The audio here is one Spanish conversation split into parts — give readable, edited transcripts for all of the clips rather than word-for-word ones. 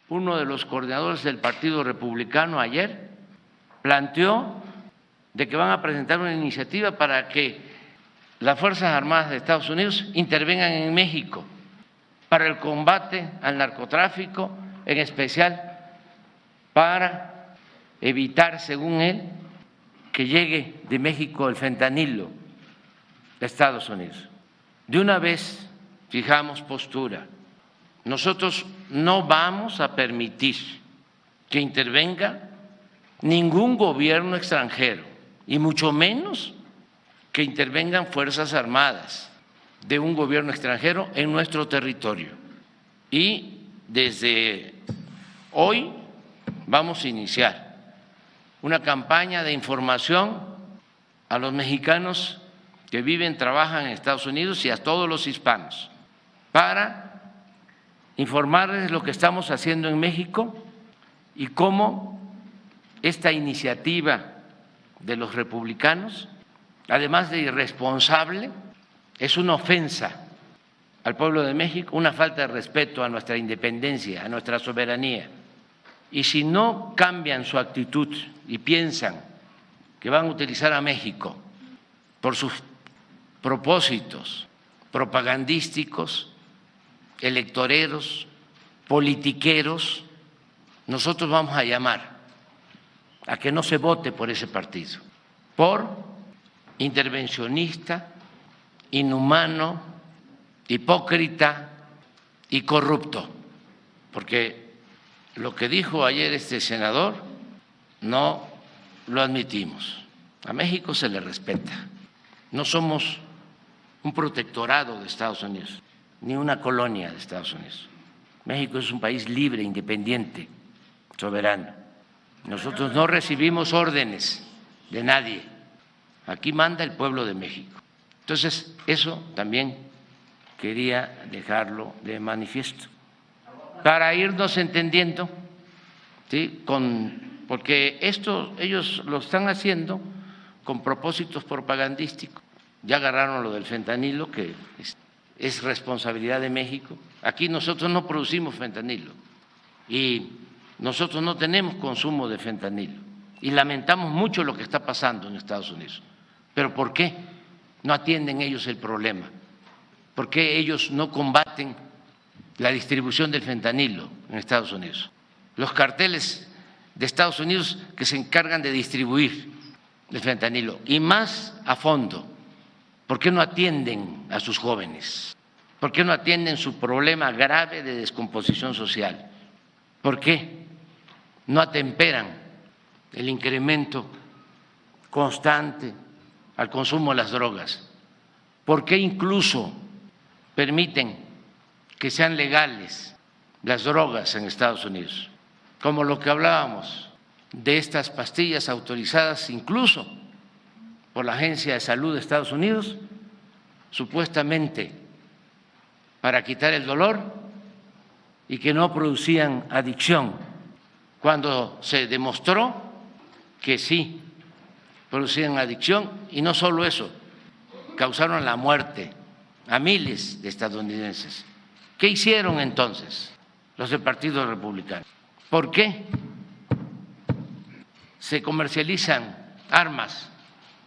uno de los coordinadores del Partido Republicano ayer planteó de que van a presentar una iniciativa para que las Fuerzas Armadas de Estados Unidos intervengan en México para el combate al narcotráfico, en especial para evitar, según él, que llegue de México el fentanilo a Estados Unidos. De una vez fijamos postura. Nosotros no vamos a permitir que intervenga ningún gobierno extranjero, y mucho menos que intervengan fuerzas armadas de un gobierno extranjero en nuestro territorio. Y desde hoy vamos a iniciar una campaña de información a los mexicanos que viven, trabajan en Estados Unidos y a todos los hispanos para informarles lo que estamos haciendo en México y cómo esta iniciativa de los republicanos, además de irresponsable, es una ofensa al pueblo de México, una falta de respeto a nuestra independencia, a nuestra soberanía. Y si no cambian su actitud y piensan que van a utilizar a México por sus propósitos propagandísticos, electoreros, politiqueros, nosotros vamos a llamar a que no se vote por ese partido, por intervencionista, inhumano, hipócrita y corrupto, porque lo que dijo ayer este senador no lo admitimos. A México se le respeta. No somos un protectorado de Estados Unidos, ni una colonia de Estados Unidos. México es un país libre, independiente, soberano. Nosotros no recibimos órdenes de nadie. Aquí manda el pueblo de México. Entonces, eso también quería dejarlo de manifiesto, para irnos entendiendo, ¿sí? Porque esto ellos lo están haciendo con propósitos propagandísticos. Ya agarraron lo del fentanilo, que es responsabilidad de México. Aquí nosotros no producimos fentanilo y nosotros no tenemos consumo de fentanilo y lamentamos mucho lo que está pasando en Estados Unidos. ¿Pero por qué no atienden ellos el problema? ¿Por qué ellos no combaten la distribución del fentanilo en Estados Unidos? Los carteles de Estados Unidos que se encargan de distribuir el fentanilo, y más a fondo, ¿por qué no atienden a sus jóvenes? ¿Por qué no atienden su problema grave de descomposición social? ¿Por qué no atemperan el incremento constante al consumo de las drogas? ¿Por qué incluso permiten que sean legales las drogas en Estados Unidos? Como lo que hablábamos de estas pastillas autorizadas incluso por la Agencia de Salud de Estados Unidos, supuestamente para quitar el dolor y que no producían adicción, cuando se demostró que sí producían adicción. Y no solo eso, causaron la muerte a miles de estadounidenses. ¿Qué hicieron entonces los del Partido Republicano? ¿Por qué se comercializan armas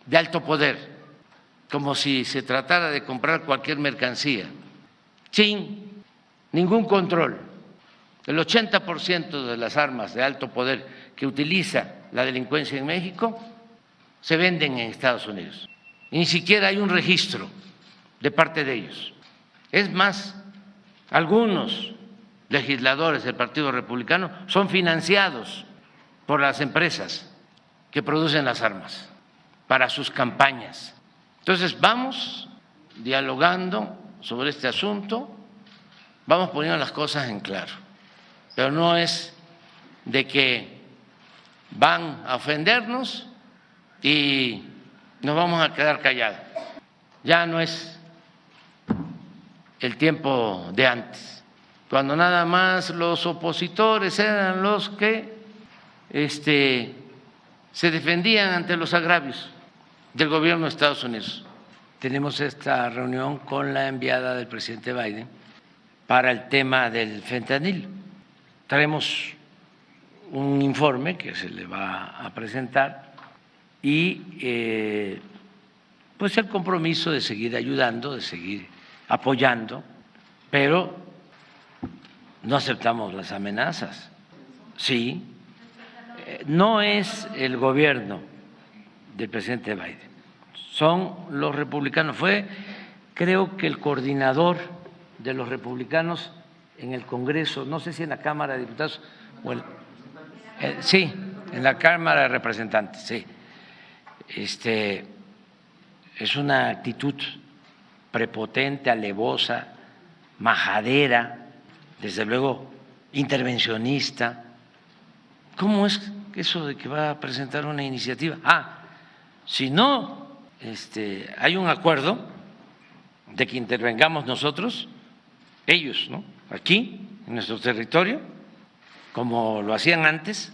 de alto poder como si se tratara de comprar cualquier mercancía, sin ningún control? El 80% de las armas de alto poder que utiliza la delincuencia en México se venden en Estados Unidos. Y ni siquiera hay un registro de parte de ellos. Es más, algunos legisladores del Partido Republicano son financiados por las empresas que producen las armas para sus campañas. Entonces, vamos dialogando sobre este asunto, vamos poniendo las cosas en claro, pero no es de que van a ofendernos y nos vamos a quedar callados. Ya no es el tiempo de antes, cuando nada más los opositores eran los que se defendían ante los agravios del gobierno de Estados Unidos. Tenemos esta reunión con la enviada del presidente Biden para el tema del fentanilo, traemos un informe que se le va a presentar y pues el compromiso de seguir ayudando, de seguir apoyando, pero no aceptamos las amenazas. Sí, no es el gobierno del presidente Biden, son los republicanos. Fue, creo que el coordinador de los republicanos en el Congreso, no sé si en la Cámara de Diputados o sí, en la Cámara de Representantes, sí. Es una actitud prepotente, alevosa, majadera, desde luego intervencionista. ¿Cómo es eso de que va a presentar una iniciativa? Si no hay un acuerdo de que intervengamos nosotros, ellos, ¿no? Aquí, en nuestro territorio, como lo hacían antes.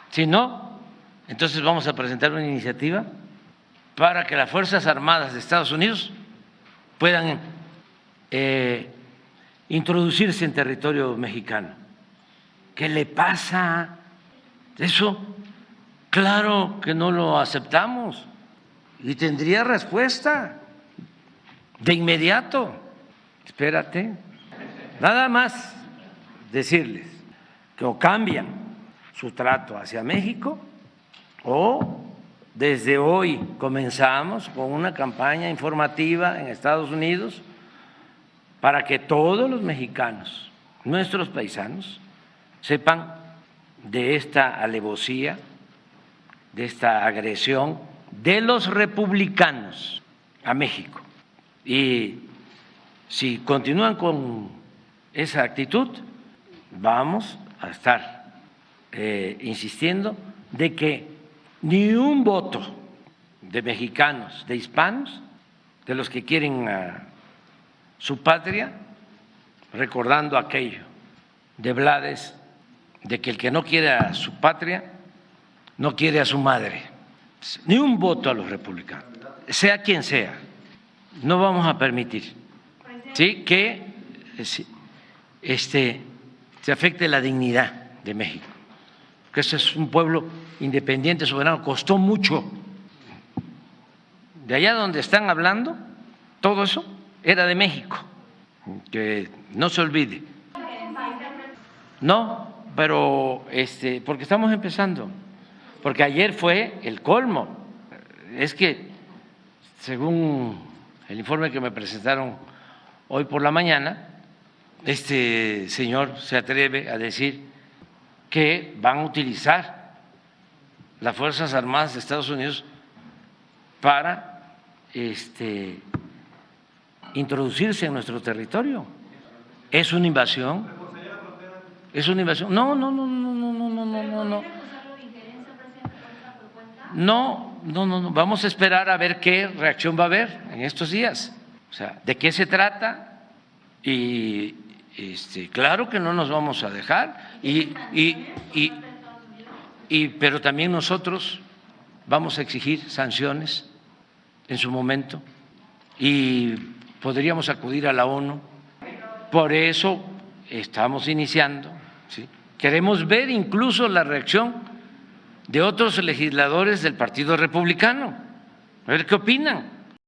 Si no, entonces vamos a presentar una iniciativa para que las Fuerzas Armadas de Estados Unidos puedan introducirse en territorio mexicano. ¿Qué le pasa? Eso, claro que no lo aceptamos y tendría respuesta de inmediato. Espérate, nada más decirles que o cambian su trato hacia México o desde hoy comenzamos con una campaña informativa en Estados Unidos para que todos los mexicanos, nuestros paisanos, sepan de esta alevosía, de esta agresión de los republicanos a México. Y si continúan con esa actitud, vamos a estar insistiendo de que ni un voto de mexicanos, de hispanos, de los que quieren su patria, recordando aquello de Blades, de que el que no quiere a su patria no quiere a su madre. Ni un voto a los republicanos, sea quien sea. No vamos a permitir, ¿sí?, que se afecte la dignidad de México, que ese es un pueblo independiente, soberano, costó mucho. De allá donde están hablando, todo eso era de México, que no se olvide. No, pero porque estamos empezando, porque ayer fue el colmo. Es que según el informe que me presentaron hoy por la mañana, este señor se atreve a decir que van a utilizar las Fuerzas Armadas de Estados Unidos para introducirse en nuestro territorio. ¿Es una invasión? ¿Es una invasión? No. No, vamos a esperar a ver qué reacción va a haber en estos días. O sea, ¿de qué se trata? Y claro que no nos vamos a dejar, pero también nosotros vamos a exigir sanciones en su momento y podríamos acudir a la ONU. Por eso estamos iniciando, ¿sí? Queremos ver incluso la reacción de otros legisladores del Partido Republicano, a ver qué opinan.